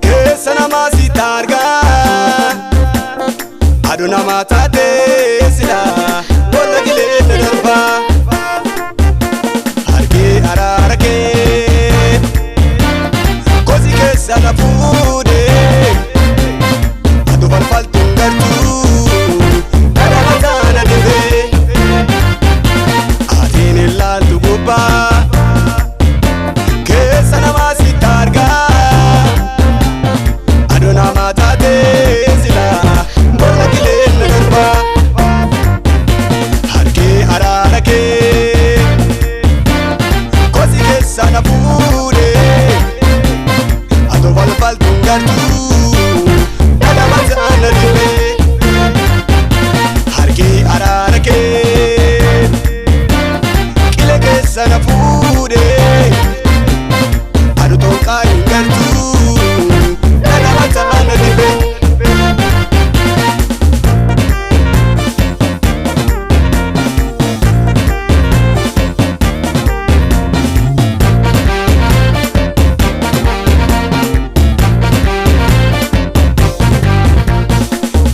keessa namaa sitti argaa aduu namaa taatee silaa boolla gileessa darbaa harkee araara kee gosi keessa na fuudhee aduu falfaltuun gartuu dhala mataana dhibee atiin ilaaltu gubbaa keessa namaa sitti argaa aduu namaa taatee silaa boolla gileessa darbaa harkee araara kee gosi keessa na fuudhee aduu falfaltuun gartuu dhala mataana dhibee harkee araara kee qile keessa na fuudhee aduu tonqaa hin gartuu dhala mataana dhibee.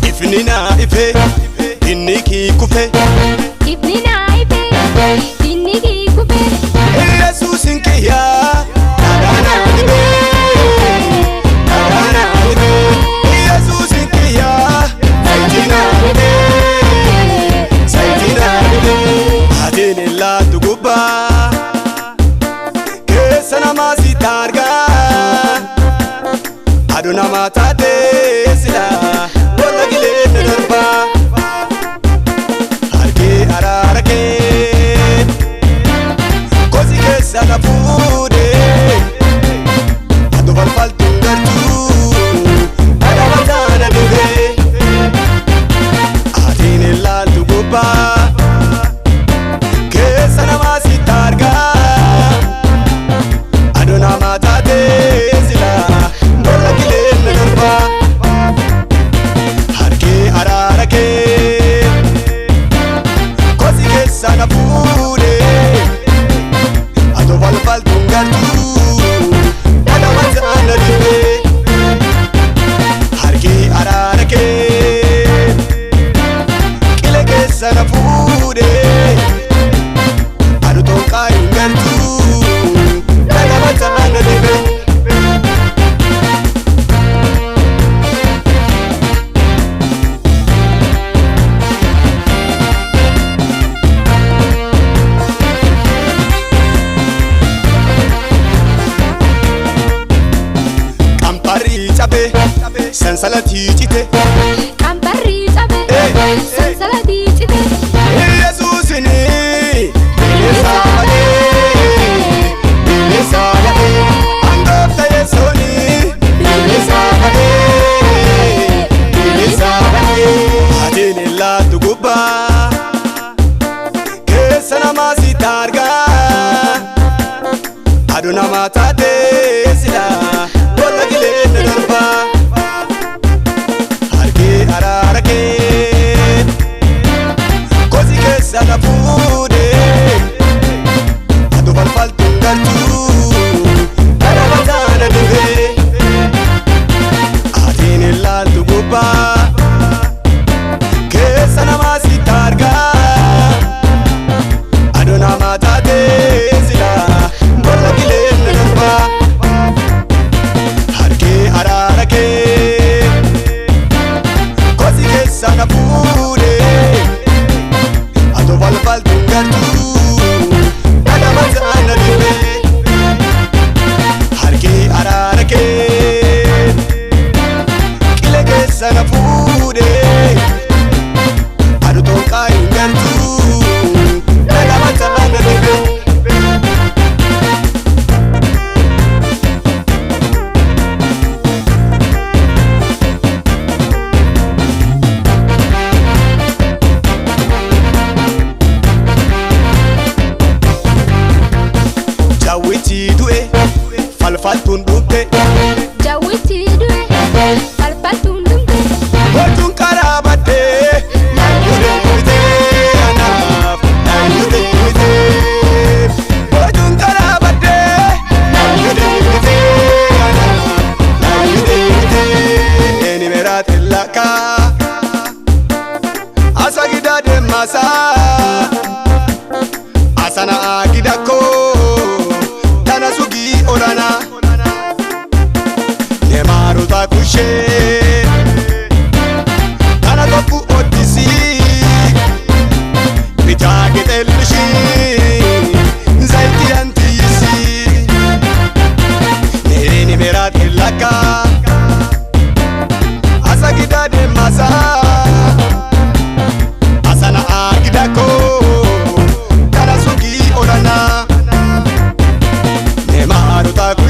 Ifni naa ife inni kii kufe Ifni naa ife inni kii kufe Yesuusin kiyyaa dhagaa naa dhibee dhagaa naa dhibee Yesuusin kiyyaa zayitii naa dhibee zayitii naa dhibee atiin ilaaltu gubbaa keessa namaa sitti argaa aduu namaa taatee silaa boolla gileessa darbaa harkee araara kee gosi keessa na fuudhee aduu falfaltuun gartuu dhala mataana dhibee atiin ilaaltu gubbaa keessa namaa sitti argaa aduu namaa taatee silaa boolla gileessa darbaa harkee araara kee gosi keessa na fuudhee aduu falfaltuun gartuu dhala mataana dhibee harkee araara kee qile keessa na fuudhee aduu tonqaa hin gartuu dhala mataana dhibee. Qambarrii cabee sansalatii cite Qambarrii cabee sansalatii cite Yesuusin bilisaa badee bilisaa badee hangoofta Yesuuni bilisaa badee bilisaa badee atiin ilaaltu gubbaa keessa namaa sitti argaa aduu namaa taatee silaa boolla gileessa darbaa harkee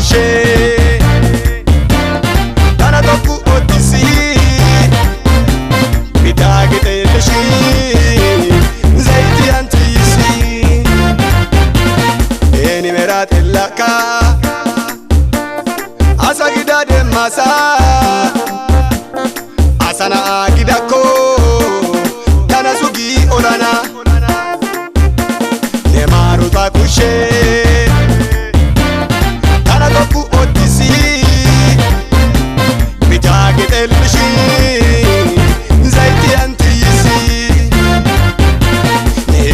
kushee tana tokko oddisii bitaa gixeellishii zayitii antiisii eni meraa xillaqaa asa gida deemasaa asana agidakko tana sugii olana nemaruta kushee tana tokko oddisii bitaa gixeellishii zayitii antiisii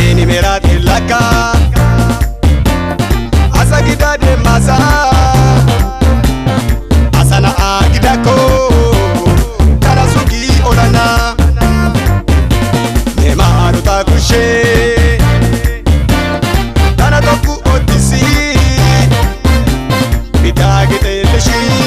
eni meraa xillaqaa asa gida deemasaa asana agidakko tana sugii olana nemaruta kushee tana tokko oddisii bitaa gixeellishii